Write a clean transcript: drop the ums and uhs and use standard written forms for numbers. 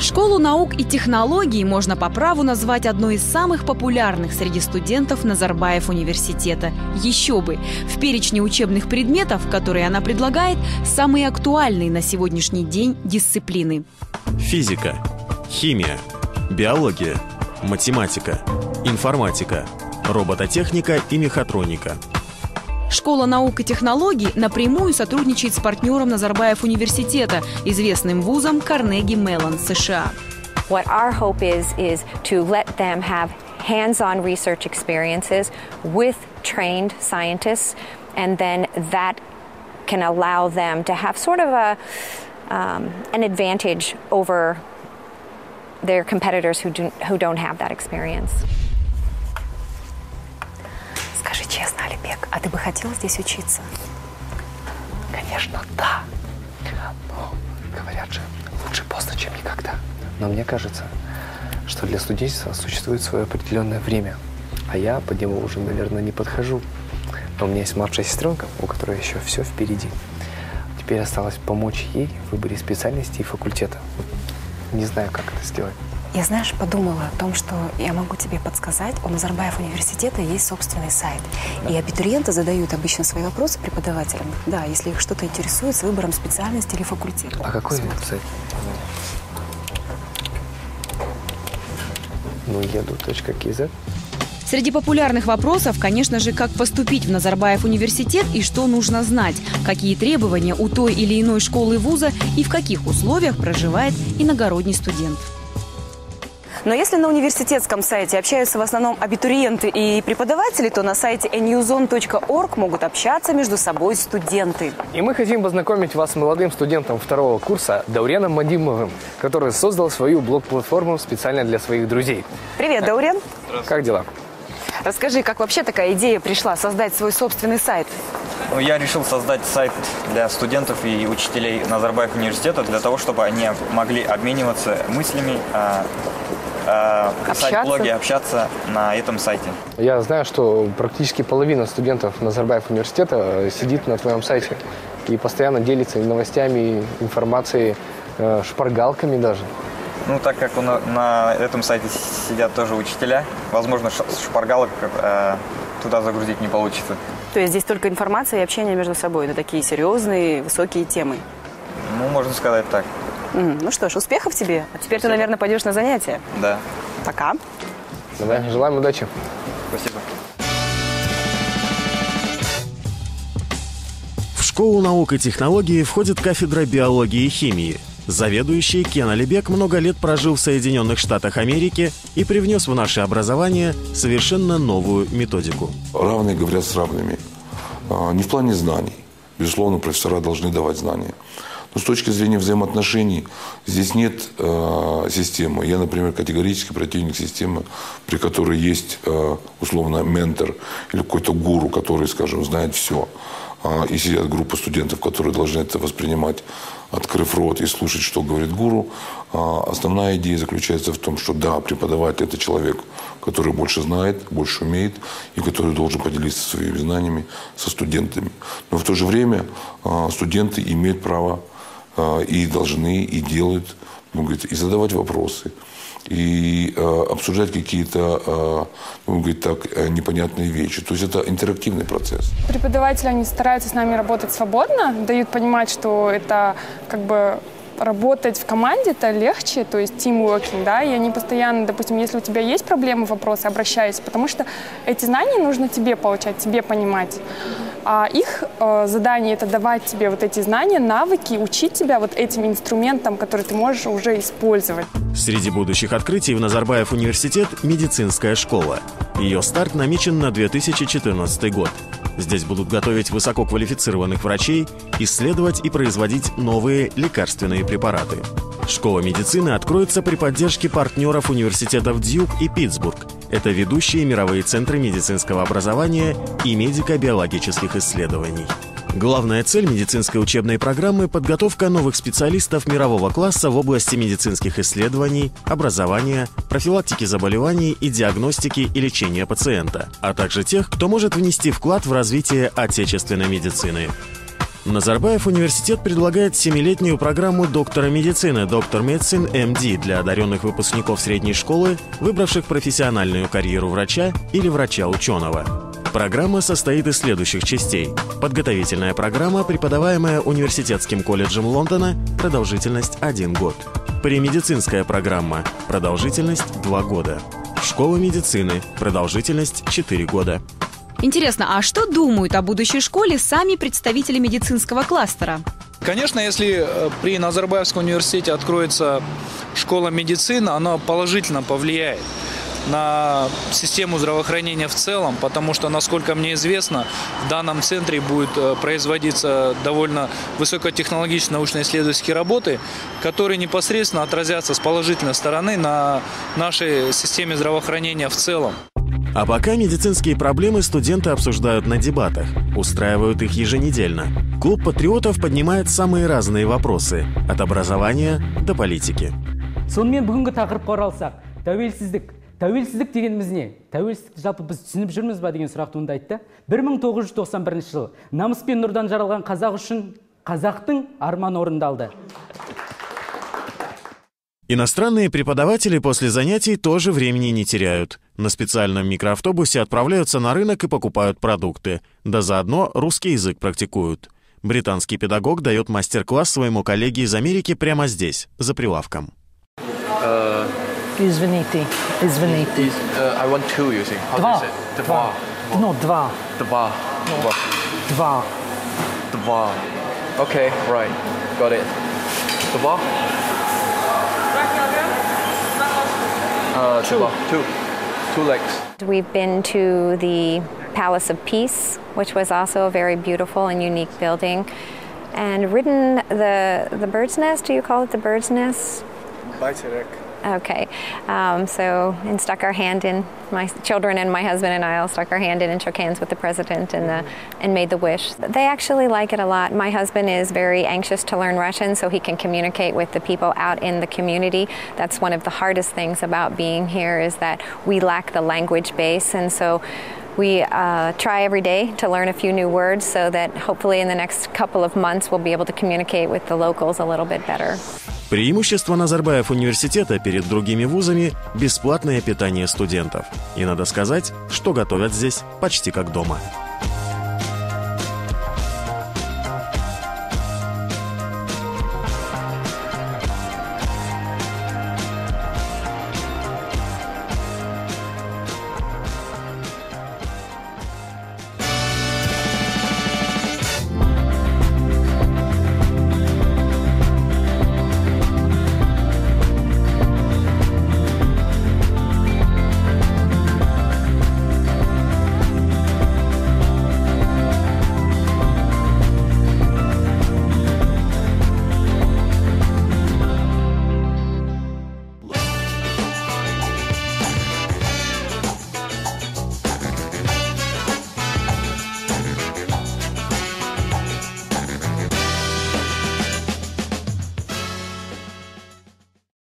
Школу наук и технологий можно по праву назвать одной из самых популярных среди студентов Назарбаев университета. Еще бы! В перечне учебных предметов, которые она предлагает, самые актуальные на сегодняшний день дисциплины. Физика, химия, биология, математика, информатика, робототехника и мехатроника. Школа наук и технологий напрямую сотрудничает с партнером Назарбаев университета, известным вузом Carnegie Mellon, США. What our hope is to let them have hands-on research experiences with trained scientists, and then that can allow them to have sort of an advantage over their competitors who don't have that experience. Скажи честно, Алибек, а ты бы хотел здесь учиться? Конечно, да. Но, говорят же, лучше поздно, чем никогда. Но мне кажется, что для студенчества существует свое определенное время. А я под него уже, наверное, не подхожу. Но у меня есть младшая сестренка, у которой еще все впереди. Теперь осталось помочь ей в выборе специальности и факультета. Не знаю, как это сделать. Я, знаешь, подумала о том, что я могу тебе подсказать. У Назарбаев университета есть собственный сайт. Да. И абитуриенты задают обычно свои вопросы преподавателям. Да, если их что-то интересует с выбором специальности или факультета. А какой сайт? Nuedu.kz. Среди популярных вопросов, конечно же, как поступить в Назарбаев университет и что нужно знать, какие требования у той или иной школы вуза и в каких условиях проживает иногородний студент. Но если на университетском сайте общаются в основном абитуриенты и преподаватели, то на сайте newzone.org могут общаться между собой студенты. И мы хотим познакомить вас с молодым студентом второго курса Дауреном Мадимовым, который создал свою блог-платформу специально для своих друзей. Привет, Даурен. Как дела? Расскажи, как вообще такая идея пришла создать свой собственный сайт? Я решил создать сайт для студентов и учителей Назарбаев университета для того, чтобы они могли обмениваться мыслями, писать блоги, общаться на этом сайте. Я знаю, что практически половина студентов Назарбаев университета сидит на твоем сайте и постоянно делится новостями, информацией, шпаргалками даже. Ну, так как на этом сайте сидят тоже учителя, возможно, шпаргалок туда загрузить не получится. То есть здесь только информация и общение между собой на такие серьезные, высокие темы? Ну, можно сказать так. Ну что ж, успехов тебе. А теперь ты, наверное, пойдешь на занятия. Да. Пока. Давай, желаем удачи. Спасибо. В школу наук и технологий входит кафедра биологии и химии. Заведующий Кен Алибек много лет прожил в Соединенных Штатах Америки и привнес в наше образование совершенно новую методику. Равные говорят с равными. Не в плане знаний. Безусловно, профессора должны давать знания. Но с точки зрения взаимоотношений здесь нет системы. Я, например, категорически противник системы, при которой есть условно ментор или какой-то гуру, который, скажем, знает все. И сидят группа студентов, которые должны это воспринимать, открыв рот и слушать, что говорит гуру. Основная идея заключается в том, что да, преподаватель – это человек, который больше знает, больше умеет, и который должен поделиться своими знаниями со студентами. Но в то же время студенты имеют право и должны, и делают, и задавать вопросы, и обсуждать какие-то, непонятные вещи. То есть это интерактивный процесс. Преподаватели, они стараются с нами работать свободно, дают понимать, что это как бы работать в команде это легче, то есть teamworking, да, и они постоянно, допустим, если у тебя есть проблемы, вопросы, обращайся, потому что эти знания нужно тебе получать, тебе понимать. А их задание – это давать тебе вот эти знания, навыки, учить тебя вот этим инструментам, которые ты можешь уже использовать. Среди будущих открытий в Назарбаев университет – медицинская школа. Ее старт намечен на 2014 год. Здесь будут готовить высококвалифицированных врачей, исследовать и производить новые лекарственные препараты. Школа медицины откроется при поддержке партнеров университетов Дьюк и Питтсбург. Это ведущие мировые центры медицинского образования и медико-биологических исследований. Главная цель медицинской учебной программы – подготовка новых специалистов мирового класса в области медицинских исследований, образования, профилактики заболеваний и диагностики и лечения пациента, а также тех, кто может внести вклад в развитие отечественной медицины. Назарбаев университет предлагает 7-летнюю программу доктора медицины «Доктор Медицин МД» для одаренных выпускников средней школы, выбравших профессиональную карьеру врача или врача-ученого. Программа состоит из следующих частей. Подготовительная программа, преподаваемая Университетским колледжем Лондона, продолжительность 1 год. Премедицинская программа, продолжительность 2 года. Школа медицины, продолжительность 4 года. Интересно, а что думают о будущей школе сами представители медицинского кластера? Конечно, если при Назарбаевском университете откроется школа медицины, она положительно повлияет на систему здравоохранения в целом, потому что, насколько мне известно, в данном центре будет производиться довольно высокотехнологичные научно-исследовательские работы, которые непосредственно отразятся с положительной стороны на нашей системе здравоохранения в целом. А пока медицинские проблемы студенты обсуждают на дебатах, устраивают их еженедельно. Клуб патриотов поднимает самые разные вопросы, от образования до политики. Тәуелсіздік дегеніміз не? Тәуелсіздікті жалпы біз түсініп жүрміз ба деген сұрақ туындайды. 1991 жыл намыс пен нұрдан жаралған қазақ үшін қазақтың арманы орындалды. Иностранные преподаватели после занятий тоже времени не теряют. На специальном микроавтобусе отправляются на рынок и покупают продукты. Да заодно русский язык практикуют. Британский педагог дает мастер-класс своему коллеге из Америки прямо здесь, за прилавком. Извините. I want two, you see. How do you say? Два. No, два. Okay, right. Got it. Два. Two legs. We've been to the Palace of Peace, which was also a very beautiful and unique building, and ridden the bird's nest. Do you call it the bird's nest? Байтерек. Okay, and stuck our hand in, my children and my husband and I all stuck our hand in and shook hands with the president and made the wish. They actually like it a lot. My husband is very anxious to learn Russian so he can communicate with the people out in the community. That's one of the hardest things about being here, is that we lack the language base, and so we try every day to learn a few new words so that hopefully in the next couple of months we'll be able to communicate with the locals a little bit better. Преимущество Назарбаев университета перед другими вузами – бесплатное питание студентов. И надо сказать, что готовят здесь почти как дома.